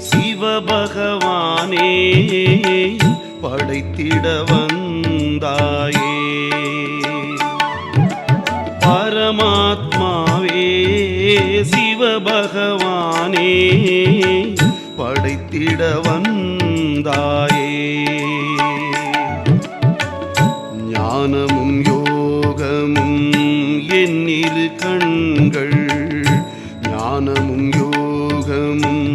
சிவபகவானே படைத்திட வந்தாயே. பரமாத்மாவே சிவபகவானே படைத்திட வந்தாயே. ஞானமும் யோகமும் என்னிரு கண்கள், ஞானமும் யோகமும்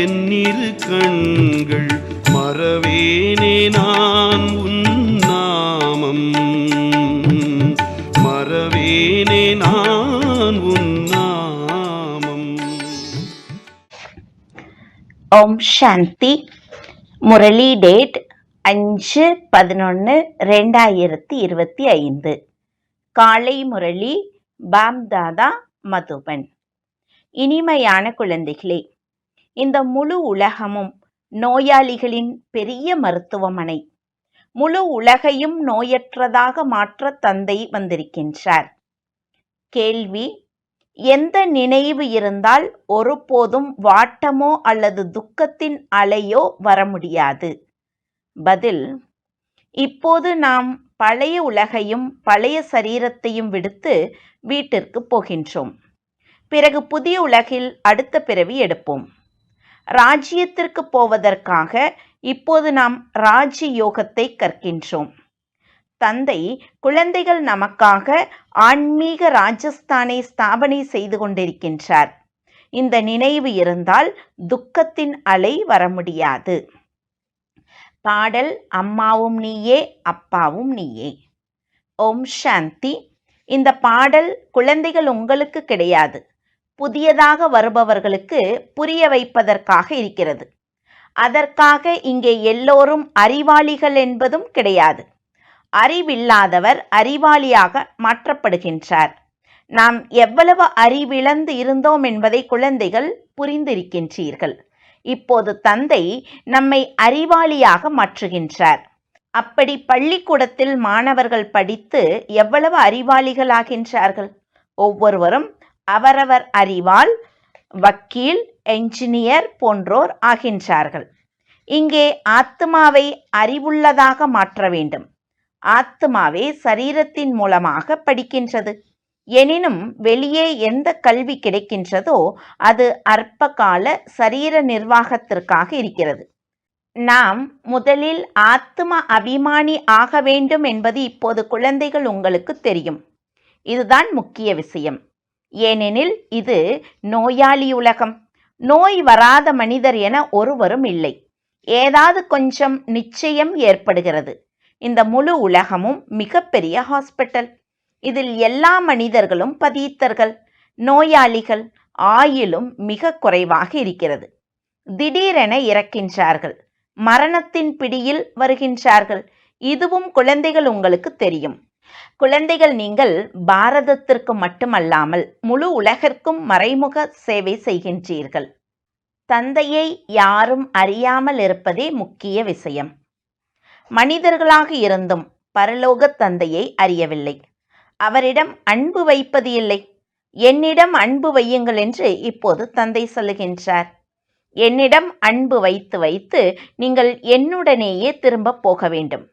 என்னிரு கண்கள், மறவேனே நான் உன் நாமம், மறவேனே நான் உன் நாமம். ஓம் சாந்தி. முரளி டேட் 5/11/2025. காலை முரளி, பாப்தாதா, மதுபன். இனிமையான குழந்தைகளே, இந்த முழு உலகமும் நோயாளிகளின் பெரிய மருத்துவமனை. முழு உலகையும் நோயற்றதாக மாற்ற தந்தை வந்திருக்கின்றார். கேள்வி: எந்த நினைவு இருந்தால் ஒருபோதும் வாட்டமோ அல்லது துக்கத்தின் அலையோ வர முடியாது? பதில்: இப்போது நாம் பழைய உலகையும் பழைய சரீரத்தையும் விடுத்து வீட்டிற்கு போகின்றோம். பிறகு புதிய உலகில் அடுத்த பிறவி எடுப்போம். ராஜ்யத்திற்கு போவதற்காக இப்போது நாம் ராஜ யோகத்தை கற்கின்றோம். தந்தை குழந்தைகள் நமக்காக ஆன்மீக ராஜஸ்தானை ஸ்தாபனை செய்து கொண்டிருக்கின்றார். இந்த நினைவு இருந்தால் துக்கத்தின் அலை வர முடியாது. பாடல்: அம்மாவும் நீயே, அப்பாவும் நீயே. ஓம் சாந்தி. இந்த பாடல் குழந்தைகள் உங்களுக்கு கிடையாது, புதியதாக வருபவர்களுக்கு புரிய வைப்பதற்காக இருக்கிறது. அதற்காக இங்கே எல்லோரும் அறிவாளிகள் என்பதும் கிடையாது. அறிவில்லாதவர் அறிவாளியாக மாற்றப்படுகின்றார். நாம் எவ்வளவு அறிவிழந்து இருந்தோம் என்பதை குழந்தைகள் புரிந்திருக்கின்றீர்கள். இப்போது தந்தை நம்மை அறிவாளியாக மாற்றுகின்றார். அப்படி பள்ளிக்கூடத்தில் மாணவர்கள் படித்து எவ்வளவு அறிவாளிகள் ஆகின்றார்கள்? ஒவ்வொருவரும் அவரவர் அறிவால் வக்கீல், என்ஜினியர் போன்றோர் ஆகின்றார்கள். இங்கே ஆத்மாவை அறிவுள்ளதாக மாற்ற வேண்டும். ஆத்மாவே சரீரத்தின் மூலமாக படிக்கின்றது. எனினும் வெளியே எந்த கல்வி கிடைக்கின்றதோ அது அற்பகால சரீர நிர்வாகத்திற்காக இருக்கிறது. நாம் முதலில் ஆத்ம அபிமானி ஆக வேண்டும் என்பது இப்போது குழந்தைகள் உங்களுக்கு தெரியும். இதுதான் முக்கிய விஷயம். ஏனெனில் இது நோயாளி உலகம். நோய் வராத மனிதர் என ஒருவரும் இல்லை. ஏதாவது கொஞ்சம் நிச்சயம் ஏற்படுகிறது. இந்த முழு உலகமும் மிகப்பெரிய ஹாஸ்பிட்டல். இதில் எல்லா மனிதர்களும் பதீத்தர்கள், நோயாளிகள். ஆயுளும் மிக குறைவாக இருக்கிறது. திடீரென இறக்கின்றார்கள், மரணத்தின் பிடியில் வருகின்றார்கள். இதுவும் குழந்தைகள் உங்களுக்கு தெரியும். குழந்தைகள், நீங்கள் பாரதத்திற்கு மட்டுமல்லாமல் முழு உலகிற்கும் மறைமுக சேவை செய்கின்றீர்கள். தந்தையை யாரும் அறியாமல் இருப்பதே முக்கிய விஷயம். மனிதர்களாக இருந்தும் பரலோக தந்தையை அறியவில்லை. அவரிடம் அன்பு வைப்பது இல்லை. என்னிடம் அன்பு வையுங்கள் என்று இப்போது தந்தை சொல்லுகின்றார். என்னிடம் அன்பு வைத்து வைத்து நீங்கள் என்னுடனேயே திரும்ப போக வேண்டும்.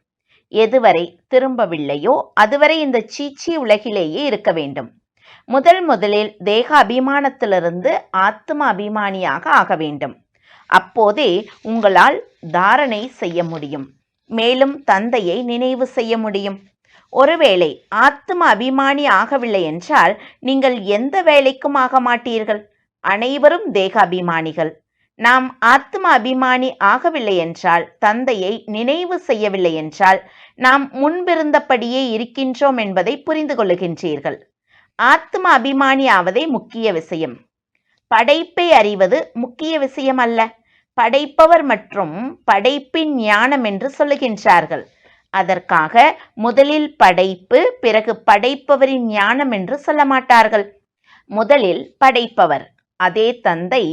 எதுவரை திரும்பவில்லையோ அதுவரை இந்த சீச்சி உலகிலேயே இருக்க வேண்டும். முதலில் தேக அபிமானத்திலிருந்து ஆத்ம அபிமானியாக ஆக வேண்டும். அப்போதே உங்களால் தாரணை செய்ய முடியும். மேலும் தந்தையை நினைவு செய்ய முடியும். ஒருவேளை ஆத்ம அபிமானி ஆகவில்லை என்றால் நீங்கள் எந்த வேலைக்கும் ஆக மாட்டீர்கள். அனைவரும் தேக அபிமானிகள். நாம் ஆத்ம அபிமானி ஆகவில்லை என்றால், தந்தையை நினைவு செய்யவில்லை என்றால், நாம் முன்பிருந்தபடியே இருக்கின்றோம் என்பதை புரிந்து கொள்ளுகின்றீர்கள். ஆத்ம அபிமானி ஆவதே முக்கிய விஷயம். படைப்பை அறிவது முக்கிய விஷயம் அல்ல. படைப்பவர் மற்றும் படைப்பின் ஞானம் என்று சொல்லுகின்றார்கள். அதற்காக முதலில் படைப்பு, பிறகு படைப்பவரின் ஞானம் என்று சொல்ல மாட்டார்கள். முதலில் படைப்பவர், அதே தந்தை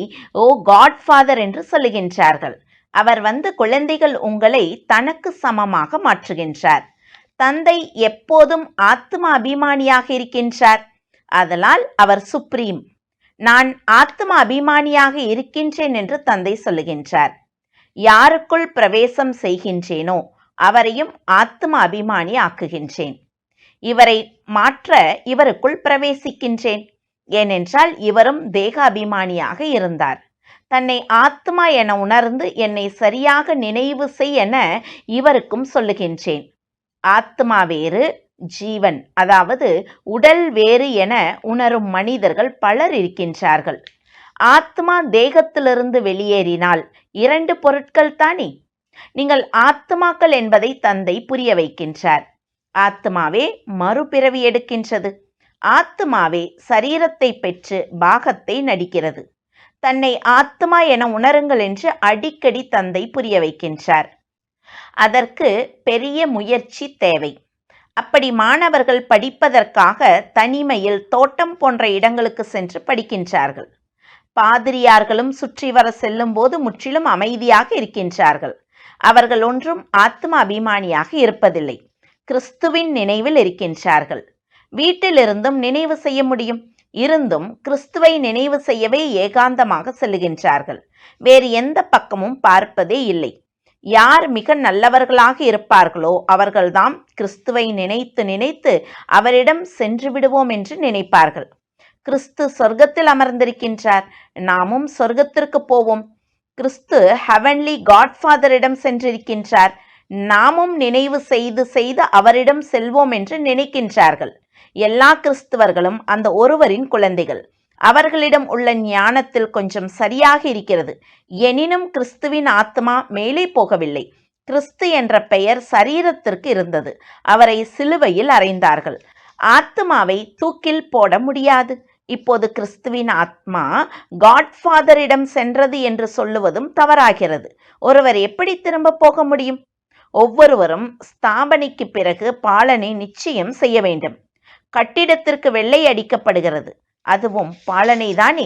ஓ காட்ஃபாதர் என்று சொல்லுகின்றார்கள். அவர் வந்து குழந்தைகள் உங்களை தனக்கு சமமாக மாற்றுகின்றார். தந்தை எப்போதும் ஆத்ம அபிமானியாக இருக்கின்றார். அதனால் அவர் சுப்ரீம். நான் ஆத்ம அபிமானியாக இருக்கின்றேன் என்று தந்தை சொல்லுகின்றார். யாருக்குள் பிரவேசம் செய்கின்றேனோ அவரையும் ஆத்ம அபிமானி ஆக்குகின்றேன். இவரை மாற்ற இவருக்குள் பிரவேசிக்கின்றேன். ஏனென்றால் இவரும் தேக அபிமானியாக இருந்தார். தன்னை ஆத்மா என உணர்ந்து என்னை சரியாக நினைவு செய் என இவருக்கும் சொல்லுகின்றேன். ஆத்மா வேறு, ஜீவன் அதாவது உடல் வேறு என உணரும் மனிதர்கள் பலர் இருக்கின்றார்கள். ஆத்மா தேகத்திலிருந்து வெளியேறினால் 2 பொருட்கள் தானே. நீங்கள் ஆத்மாக்கள் என்பதை தந்தை புரிய வைக்கின்றார். ஆத்மாவே மறுபிறவி எடுக்கின்றது. ஆத்மாவே சரீரத்தை பெற்று பாகத்தை நடிக்கிறது. தன்னை ஆத்மா என உணருங்கள் என்று அடிக்கடி தந்தை புரிய வைக்கின்றார். அதற்கு பெரிய முயற்சி தேவை. அப்படி மாணவர்கள் படிப்பதற்காக தனிமையில் தோட்டம் போன்ற இடங்களுக்கு சென்று படிக்கின்றார்கள். பாதிரியார்களும் சுற்றி வர செல்லும் போது முற்றிலும் அமைதியாக இருக்கின்றார்கள். அவர்கள் ஒன்றும் ஆத்ம அபிமானியாக இருப்பதில்லை. கிறிஸ்துவின் நினைவில் இருக்கின்றார்கள். வீட்டிலிருந்தும் நினைவு செய்ய முடியும். இருந்தும் கிறிஸ்துவை நினைவு செய்யவே ஏகாந்தமாக செல்லுகின்றார்கள். வேறு எந்த பக்கமும் பார்ப்பதே இல்லை. யார் மிக நல்லவர்களாக இருப்பார்களோ அவர்கள்தான் கிறிஸ்துவை நினைத்து நினைத்து அவரிடம் சென்று விடுவோம் என்று நினைப்பார்கள். கிறிஸ்து சொர்க்கத்தில் அமர்ந்திருக்கின்றார், நாமும் சொர்க்கத்திற்கு போவோம். கிறிஸ்து ஹெவன்லி காட்ஃபாதரிடம் சென்றிருக்கின்றார், நாமும் நினைவு செய்து செய்து அவரிடம் செல்வோம் என்று நினைக்கின்றார்கள். எல்லா கிறிஸ்துவர்களும் அந்த ஒருவரின் குழந்தைகள். அவர்களிடம் உள்ள ஞானத்தில் கொஞ்சம் சரியாக இருக்கிறது. எனினும் கிறிஸ்துவின் ஆத்மா மேலே போகவில்லை. கிறிஸ்து என்ற பெயர் சரீரத்திற்கு இருந்தது. அவரை சிலுவையில் அறைந்தார்கள். ஆத்மாவை தூக்கில் போட முடியாது. இப்போது கிறிஸ்துவின் ஆத்மா காட்ஃபாதரிடம் சென்றது என்று சொல்லுவதும் தவறாகிறது. ஒருவர் எப்படி திரும்ப போக முடியும்? ஒவ்வொருவரும் ஸ்தாபனைக்கு பிறகு பாலனை நிச்சயம் செய்ய வேண்டும். கட்டிடத்திற்கு வெள்ளை அடிக்கப்படுகிறது, அதுவும் பாலனை தானே.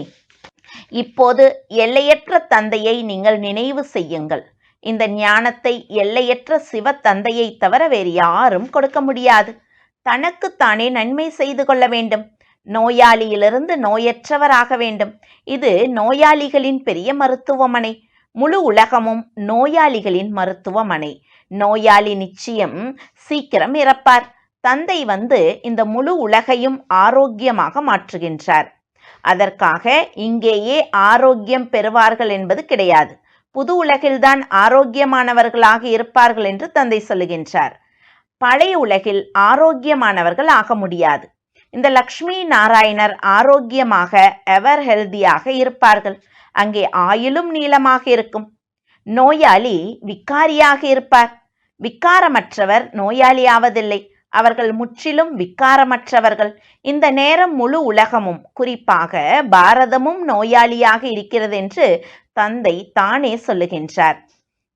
இப்போது எல்லையற்ற தந்தையை நீங்கள் நினைவு செய்யுங்கள். இந்த ஞானத்தை எல்லையற்ற சிவ தந்தையை தவிர வேறு யாரும் கொடுக்க முடியாது. தனக்குத்தானே நன்மை செய்து கொள்ள வேண்டும். நோயாளியிலிருந்து நோயற்றவராக வேண்டும். இது நோயாளிகளின் பெரிய மருத்துவமனை. முழு உலகமும் நோயாளிகளின் மருத்துவமனை. நோயாளி நிச்சயம் சீக்கிரம் இறப்பார். தந்தை வந்து இந்த முழு உலகையும் ஆரோக்கியமாக மாற்றுகின்றார். அதற்காக இங்கேயே ஆரோக்கியம் பெறுவார்கள் என்பது கிடையாது. புது உலகில்தான் ஆரோக்கியமானவர்களாக இருப்பார்கள் என்று தந்தை சொல்லுகின்றார். பழைய உலகில் ஆரோக்கியமானவர்கள் ஆக முடியாது. இந்த லக்ஷ்மி நாராயணர் ஆரோக்கியமாக எவர் ஹெல்தியாக இருப்பார்கள். அங்கே ஆயுளும் நீளமாக இருக்கும். நோயாளி விக்காரியாக இருப்பார். விக்காரமற்றவர் நோயாளியாவதில்லை. அவர்கள் முற்றிலும் விக்காரமற்றவர்கள். இந்த நேரம் முழு உலகமும் குறிப்பாக பாரதமும் நோயாளியாக இருக்கிறது என்று தந்தை தானே சொல்லுகின்றார்.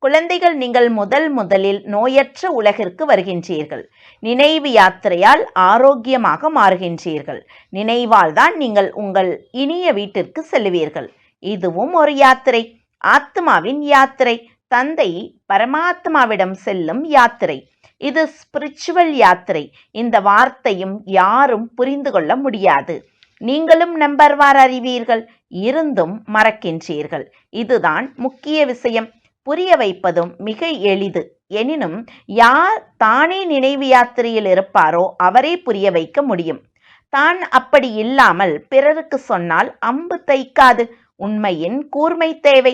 குழந்தைகள், நீங்கள் முதலில் நோயற்ற உலகிற்கு வருகின்றீர்கள். நினைவு யாத்திரையால் ஆரோக்கியமாக மாறுகின்றீர்கள். நினைவால் தான் நீங்கள் உங்கள் இனிய வீட்டிற்கு செல்லுவீர்கள். இதுவும் ஒரு யாத்திரை, ஆத்மாவின் யாத்திரை. தந்தை பரமாத்மாவிடம் செல்லும் யாத்திரை. இது ஸ்பிரிச்சுவல் யாத்திரை. இந்த வார்த்தையும் யாரும் புரிந்து கொள்ள முடியாது. நீங்களும் நம்பர்வார் அறிவீர்கள், இருந்தும் மறக்கின்றீர்கள். இதுதான் முக்கிய விஷயம். புரிய வைப்பதும் மிக எளிது. எனினும் யார் தானே நினைவு யாத்திரையில் இருப்பாரோ அவரே புரிய வைக்க முடியும். தான் அப்படி இல்லாமல் பிறருக்கு சொன்னால் அம்பு தைக்காது. உண்மையின் கூர்மை தேவை.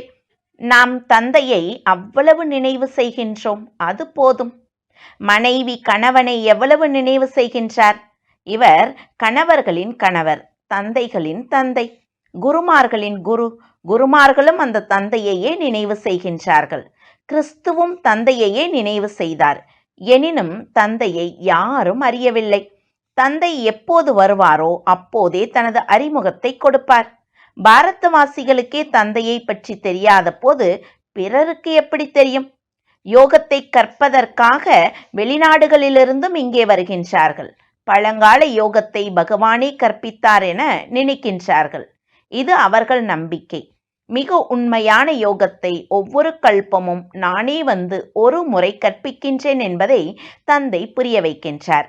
நாம் தந்தையை அவ்வளவு நினைவு செய்கின்றோம், அது போதும். மனைவி கணவனை எவ்வளவு நினைவு செய்கின்றார்? இவர் கணவர்களின் கணவர், தந்தைகளின் தந்தை, குருமார்களின் குரு. குருமார்களும் அந்த தந்தையையே நினைவு செய்கின்றார்கள். கிறிஸ்துவும் தந்தையையே நினைவு செய்தார். எனினும் தந்தையை யாரும் அறியவில்லை. தந்தை எப்போது வருவாரோ அப்போதே தனது அறிமுகத்தை கொடுப்பார். பாரதவாசிகளுக்கே தந்தையை பற்றி தெரியாத போது பிறருக்கு எப்படி தெரியும்? யோகத்தை கற்பதற்காக வெளிநாடுகளிலிருந்தும் இங்கே வருகின்றார்கள். பழங்கால யோகத்தை பகவானே கற்பித்தார் என நினைக்கின்றார்கள். இது அவர்கள் நம்பிக்கை. மிக உண்மையான யோகத்தை ஒவ்வொரு கல்பமும் நானே வந்து ஒரு முறை கற்பிக்கின்றேன் என்பதை தந்தை புரிய வைக்கின்றார்.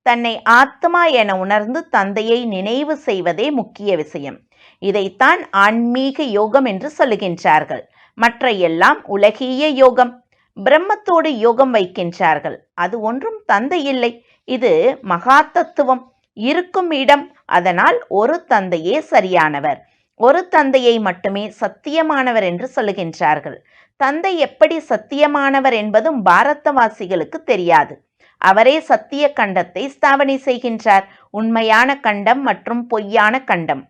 தன்னை ஆத்மா என உணர்ந்து தந்தையை நினைவு செய்வதே முக்கிய விஷயம். இதைத்தான் ஆன்மீக யோகம் என்று சொல்லுகின்றார்கள். மற்ற எல்லாம் உலகிய யோகம். பிரம்மத்தோடு யோகம் வைக்கின்றார்கள். அது ஒன்றும் தந்தை இல்லை. இது மகா தத்துவம் இருக்கும் இடம். அதனால் ஒரு தந்தையே சரியானவர். ஒரு தந்தையை மட்டுமே சத்தியமானவர் என்று சொல்லுகின்றார்கள். தந்தை எப்படி சத்தியமானவர் என்பதும் பாரதவாசிகளுக்கு தெரியாது. அவரே சத்திய கண்டத்தை ஸ்தாபனை செய்கின்றார். உண்மையான கண்டம் மற்றும் பொய்யான கண்டம்.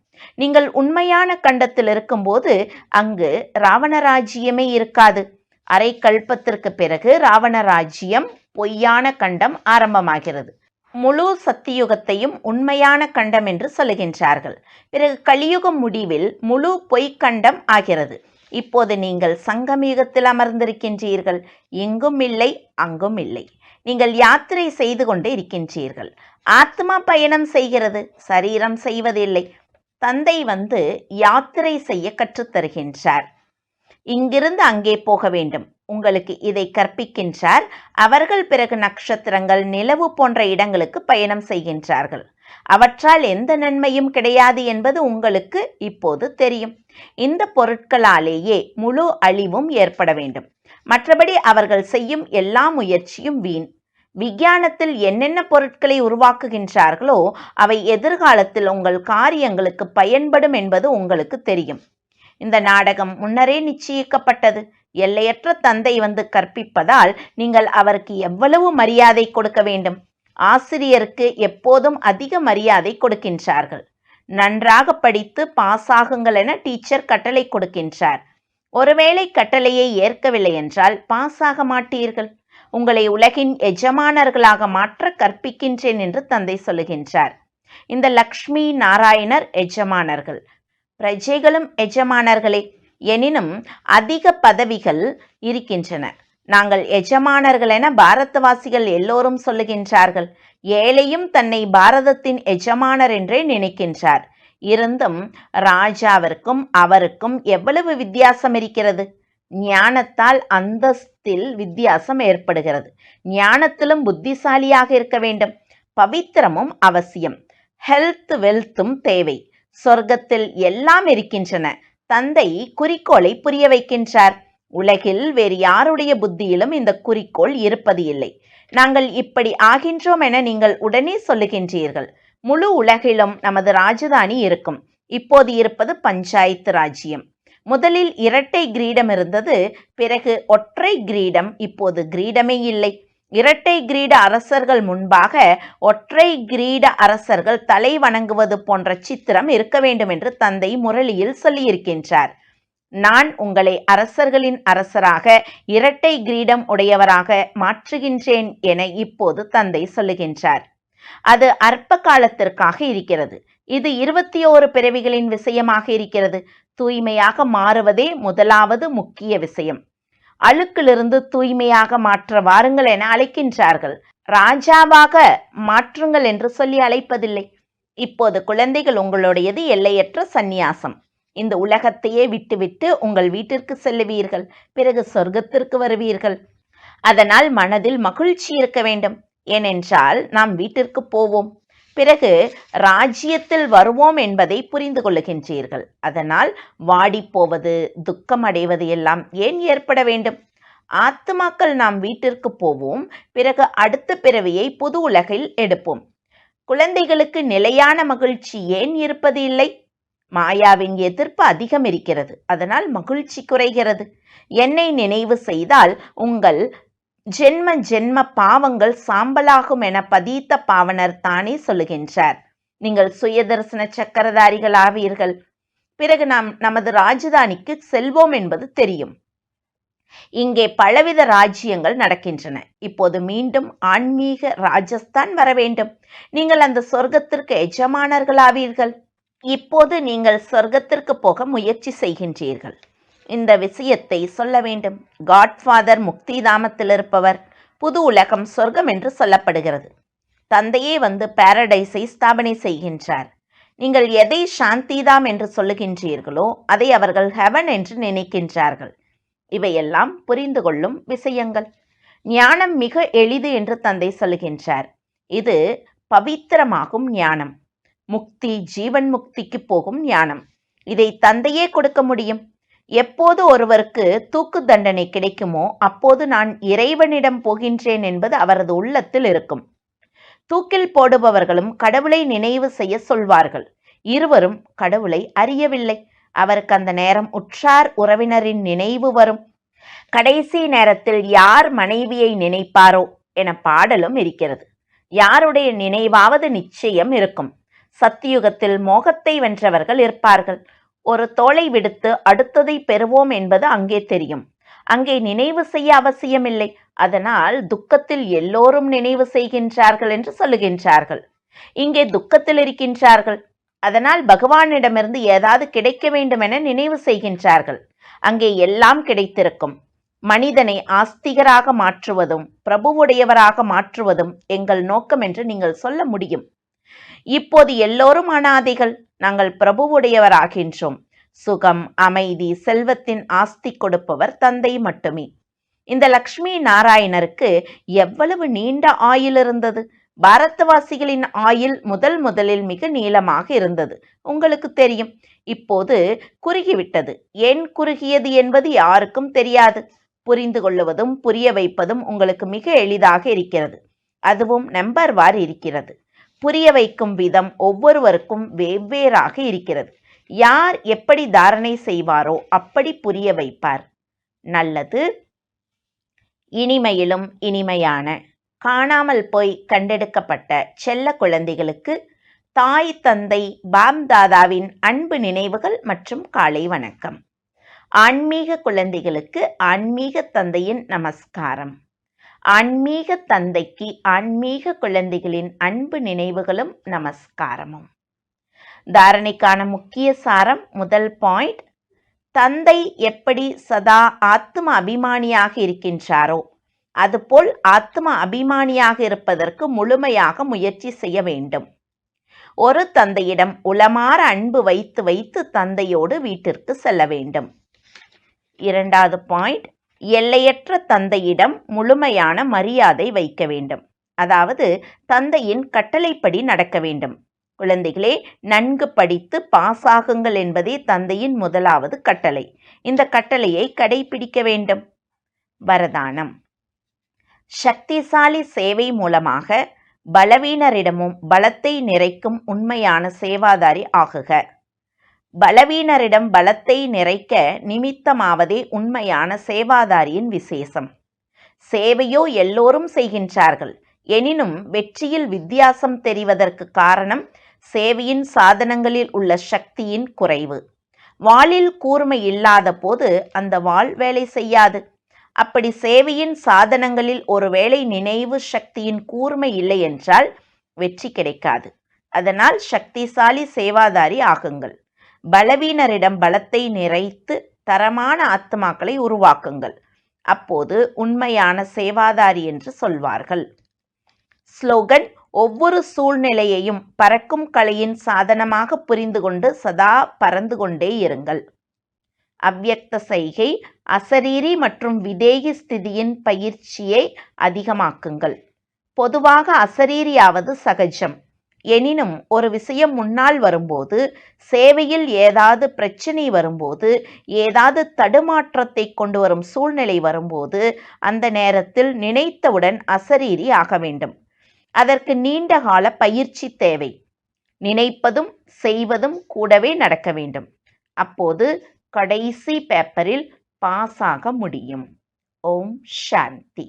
நீங்கள் உண்மையான கண்டத்தில் இருக்கும்போது அங்கு ராவணராஜ்யமே இருக்காது. அரை கல்பத்திற்கு பிறகு ராவணராஜ்யம் பொய்யான கண்டம் ஆரம்பமாகிறது. முழு சத்தியுகத்தையும் உண்மையான கண்டம் என்று சொல்லுகின்றார்கள். பிறகு கலியுகம் முடிவில் முழு பொய்க்கண்டம் ஆகிறது. இப்போது நீங்கள் சங்கமயுகத்தில் அமர்ந்திருக்கின்றீர்கள். இங்கும் இல்லை, அங்கும் இல்லை. நீங்கள் யாத்திரை செய்து கொண்டு இருக்கின்றீர்கள். ஆத்மா பயணம் செய்கிறது, சரீரம் செய்வதில்லை. தந்தை வந்து யாத்திரை செய்ய கற்றுத்தருகின்றார். இங்கிருந்து அங்கே போக வேண்டும். உங்களுக்கு இதை கற்பிக்கின்றார். அவர்கள் பிறகு நட்சத்திரங்கள், நிலவு போன்ற இடங்களுக்கு பயணம் செய்கின்றார்கள். அவற்றால் எந்த நன்மையும் கிடையாது என்பது உங்களுக்கு இப்போது தெரியும். இந்த பொருட்களாலேயே முழு அழிவும் ஏற்பட வேண்டும். மற்றபடி அவர்கள் செய்யும் எல்லா முயற்சியும் வீண். விஞ்ஞானத்தில் என்னென்ன பொருட்களை உருவாக்குகின்றார்களோ அவை எதிர்காலத்தில் உங்கள் காரியங்களுக்கு பயன்படும் என்பது உங்களுக்கு தெரியும். இந்த நாடகம் முன்னரே நிச்சயிக்கப்பட்டது. எல்லையற்ற தந்தை வந்து கற்பிப்பதால் நீங்கள் அவருக்கு எவ்வளவு மரியாதை கொடுக்க வேண்டும். ஆசிரியருக்கு எப்போதும் அதிக மரியாதை கொடுக்கின்றார்கள். நன்றாக படித்து பாஸ் ஆகுங்கள் என டீச்சர் கட்டளை கொடுக்கின்றார். ஒருவேளை கட்டளையை ஏற்கவில்லை என்றால் பாஸ் ஆக மாட்டீர்கள். உங்களை உலகின் எஜமானர்களாக மாற்ற கற்பிக்கின்றேன் என்று தந்தை சொல்லுகின்றார். இந்த லக்ஷ்மி நாராயணர் எஜமானர்கள், பிரஜைகளும் எஜமானர்களே. எனினும் அதிக பதவிகள் இருக்கின்றன. நாங்கள் எஜமானர்கள் என பாரதவாசிகள் எல்லோரும் சொல்லுகின்றார்கள். ஏழையும் தன்னை பாரதத்தின் எஜமானர் என்றே நினைக்கின்றார். இருந்தும் ராஜாவிற்கும் அவருக்கும் எவ்வளவு வித்தியாசம் இருக்கிறது. ஞானத்தால் அந்தஸ்தில் வித்தியாசம் ஏற்படுகிறது. ஞானத்திலும் புத்திசாலியாக இருக்க வேண்டும். பவித்திரமும் அவசியம். ஹெல்த் வெல்த்தும் தேவை. சொர்க்கத்தில் எல்லாம் இருக்கின்றன. தந்தை குறிக்கோளை புரிய வைக்கின்றார். உலகில் வேறு யாருடைய புத்தியிலும் இந்த குறிக்கோள் இருப்பது இல்லை. நாங்கள் இப்படி ஆகின்றோம் என நீங்கள் உடனே சொல்லுகின்றீர்கள். முழு உலகிலும் நமது ராஜதானி இருக்கும். இப்போது இருப்பது பஞ்சாயத்து ராஜ்யம். முதலில் இரட்டை கிரீடம் இருந்தது. பிறகு ஒற்றை கிரீடம். இப்போது கிரீடமே இல்லை. இரட்டை கிரீட அரசர்கள் முன்பாக ஒற்றை கிரீட அரசர்கள் தலை வணங்குவது போன்ற சித்திரம் இருக்க வேண்டும் என்று தந்தை முரளியில் சொல்லியிருக்கின்றார். நான் உங்களை அரசர்களின் அரசராக, இரட்டை கிரீடம் உடையவராக மாற்றுகின்றேன் என இப்போது தந்தை சொல்லுகின்றார். அது அற்ப காலத்திற்காக இருக்கிறது. இது 21 பிறவிகளின் விஷயமாக இருக்கிறது. தூய்மையாக மாறுவதே முதலாவது முக்கிய விஷயம். அழுக்கிலிருந்து தூய்மையாக மாற்ற வாருங்கள் என அழைக்கின்றார்கள். ராஜாவாக மாற்றுங்கள் என்று சொல்லி அழைப்பதில்லை. இப்போது குழந்தைகள், உங்களுடையது எல்லையற்ற சந்நியாசம். இந்த உலகத்தையே விட்டுவிட்டு உங்கள் வீட்டிற்கு செல்லுவீர்கள். பிறகு சொர்க்கத்திற்கு வருவீர்கள். அதனால் மனதில் மகிழ்ச்சி இருக்க வேண்டும். ஏனென்றால் நாம் வீட்டிற்கு போவோம், பிறகு ராஜ்யத்தில் வருவோம் என்பதை புரிந்து கொள்ளுகின்றீர்கள். அதனால் வாடி போவது, துக்கம் அடைவது எல்லாம் ஏன் ஏற்பட வேண்டும்? ஆத்மாக்கள் நாம் வீட்டிற்கு போவோம், பிறகு அடுத்த பிறவியை புது உலகில் எடுப்போம். குழந்தைகளுக்கு நிலையான மகிழ்ச்சி ஏன் இருப்பது இல்லை? மாயாவின் எதிர்ப்பு அதிகம் இருக்கிறது. அதனால் மகிழ்ச்சி குறைகிறது. என்னை நினைவு செய்தால் உங்கள் ஜென்ம ஜென்ம பாவங்கள் சாம்பலாகும் என பதீத்த பாவனர் தானே சொல்லுகின்றார். நீங்கள் சுயதர்சன சக்கரதாரிகள் ஆவீர்கள். பிறகு நாம் நமது ராஜதானிக்கு செல்வோம் என்பது தெரியும். இங்கே பலவித ராஜ்யங்கள் நடக்கின்றன. இப்போது மீண்டும் ஆன்மீக ராஜஸ்தான் வர வேண்டும். நீங்கள் அந்த சொர்க்கத்திற்கு எஜமானர்களாவீர்கள். இப்போது நீங்கள் சொர்க்கத்திற்கு போக முயற்சி செய்கின்றீர்கள். இந்த விஷயத்தை சொல்ல வேண்டும். காட்ஃபாதர் முக்தி தாமத்தில் இருப்பவர். புது உலகம் சொர்க்கம் என்று சொல்லப்படுகிறது. தந்தையே வந்து பாரடைஸை ஸ்தாபனை செய்கின்றார். நீங்கள் எதை சாந்திதாம் என்று சொல்லுகின்றீர்களோ அதை அவர்கள் ஹெவன் என்று நினைக்கின்றார்கள். இவையெல்லாம் புரிந்து கொள்ளும் விஷயங்கள். ஞானம் மிக எளிது என்று தந்தை சொல்லுகின்றார். இது பவித்திரமாகும் ஞானம். முக்தி, ஜீவன் முக்திக்கு போகும் ஞானம். இதை தந்தையே கொடுக்க முடியும். எப்போது ஒருவருக்கு தூக்கு தண்டனை கிடைக்குமோ அப்போது நான் இறைவனிடம் போகின்றேன் என்பது அவரது உள்ளத்தில் இருக்கும். தூக்கில் போடுபவர்களும் கடவுளை நினைவு செய்ய சொல்வார்கள். இருவரும் கடவுளை அறியவில்லை. அவருக்கு அந்த நேரம் உற்றார் உறவினரின் நினைவு வரும். கடைசி நேரத்தில் யார் மனைவியை நினைப்பாரோ என பாடலும் இருக்கிறது. யாருடைய நினைவாவது நிச்சயம் இருக்கும். சத்தியுகத்தில் மோகத்தை வென்றவர்கள் இருப்பார்கள். ஒரு தோளை விடுத்து அடுத்ததை பெறுவோம் என்பது அங்கே தெரியும். அங்கே நினைவு செய்ய அவசியமில்லை. அதனால் துக்கத்தில் எல்லோரும் நினைவு செய்கின்றார்கள் என்று சொல்லுகின்றார்கள். இங்கே துக்கத்தில் இருக்கின்றார்கள். அதனால் பகவானிடமிருந்து ஏதாவது கிடைக்க வேண்டும் என நினைவு செய்கின்றார்கள். அங்கே எல்லாம் கிடைத்திருக்கும். மனிதனை ஆஸ்திகராக மாற்றுவதும் பிரபுவுடையவராக மாற்றுவதும் எங்கள் நோக்கம் என்று நீங்கள் சொல்ல முடியும். இப்போது எல்லோரும் அனாதைகள். நாங்கள் பிரபுவுடையவராகின்றோம். சுகம், அமைதி, செல்வத்தின் ஆஸ்தி கொடுப்பவர் தந்தை மட்டுமே. இந்த லக்ஷ்மி நாராயணருக்கு எவ்வளவு நீண்ட ஆயுள் இருந்தது. பாரதவாசிகளின் ஆயுள் முதலில் மிக நீளமாக இருந்தது. உங்களுக்கு தெரியும். இப்போது குறுகிவிட்டது. ஏன் குறுகியது என்பது யாருக்கும் தெரியாது. புரிந்து கொள்ளுவதும் புரிய வைப்பதும் உங்களுக்கு மிக எளிதாக இருக்கிறது. அதுவும் நம்பர் வார் இருக்கிறது. புரிய வைக்கும் விதம் ஒவ்வொருவருக்கும் வெவ்வேறாக இருக்கிறது. யார் எப்படி தாரணை செய்வாரோ அப்படி புரிய வைப்பார். நல்லது. இனிமையிலும் இனிமையான காணாமல் போய் கண்டெடுக்கப்பட்ட செல்ல குழந்தைகளுக்கு தாய் தந்தை பாப் தாதாவின் அன்பு நினைவுகள் மற்றும் காலை வணக்கம். ஆன்மீக குழந்தைகளுக்கு ஆன்மீக தந்தையின் நமஸ்காரம். ஆன்மீக தந்தைக்கு ஆன்மீக குழந்தைகளின் அன்பு நினைவுகளும் நமஸ்காரமும். தாரணைக்கான முக்கிய சாரம். முதல் பாயிண்ட், தந்தை எப்படி சதா ஆத்ம அபிமானியாக இருக்கின்றாரோ அதுபோல் ஆத்ம அபிமானியாக இருப்பதற்கு முழுமையாக முயற்சி செய்ய வேண்டும். ஒரு தந்தையிடம் உளமாற அன்பு வைத்து வைத்து தந்தையோடு வீட்டிற்கு செல்ல வேண்டும். இரண்டாவது பாயிண்ட், எல்லையற்ற தந்தையிடம் முழுமையான மரியாதை வைக்க வேண்டும். அதாவது தந்தையின் கட்டளைப்படி நடக்க வேண்டும். குழந்தைகளே, நன்கு படித்து பாஸ் ஆகுங்கள் என்பதே தந்தையின் முதலாவது கட்டளை. இந்த கட்டளையை கடைபிடிக்க வேண்டும். வரதானம். சக்திசாலி சேவை மூலமாக பலவீனரிடமும் பலத்தை நிறைக்கும் உண்மையான சேவாதாரி ஆகுக. பலவீனரிடம் பலத்தை நிறைக்க நிமித்தமாவதே உண்மையான சேவாதாரியின் விசேஷம். சேவையோ எல்லோரும் செய்கின்றார்கள். எனினும் வெற்றியில் வித்தியாசம் தெரிவதற்கு காரணம் சேவையின் சாதனங்களில் உள்ள சக்தியின் குறைவு. வாளில் கூர்மை இல்லாத போது அந்த வாள் வேலை செய்யாது. அப்படி சேவையின் சாதனங்களில் ஒருவேளை நினைவு சக்தியின் கூர்மை இல்லை என்றால் வெற்றி கிடைக்காது. அதனால் சக்திசாலி சேவாதாரி ஆகுங்கள். பலவீனரிடம் பலத்தை நிறைத்து தரமான ஆத்மாக்களை உருவாக்குங்கள். அப்போது உண்மையான சேவாதாரி என்று சொல்வார்கள். ஸ்லோகன். ஒவ்வொரு சூழ்நிலையையும் பறக்கும் கலையின் சாதனமாக புரிந்து கொண்டு சதா பறந்து கொண்டே இருங்கள். அவ்யக்த சைகை, அசரீரி மற்றும் விதேகி ஸ்திதியின் பயிற்சியை அதிகமாக்குங்கள். பொதுவாக அசரீரியாவது சகஜம். எனினும் ஒரு விஷயம் முன்னால் வரும்போது, சேவையில் ஏதாவது பிரச்சனை வரும்போது, ஏதாவது தடுமாற்றத்தை கொண்டு வரும் சூழ்நிலை வரும்போது, அந்த நேரத்தில் நினைத்தவுடன் அசரீரி ஆக வேண்டும். அதற்கு நீண்ட கால பயிற்சி தேவை. நினைப்பதும் செய்வதும் கூடவே நடக்க வேண்டும். அப்போது கடைசி பேப்பரில் பாஸ் ஆக முடியும். ஓம் சாந்தி.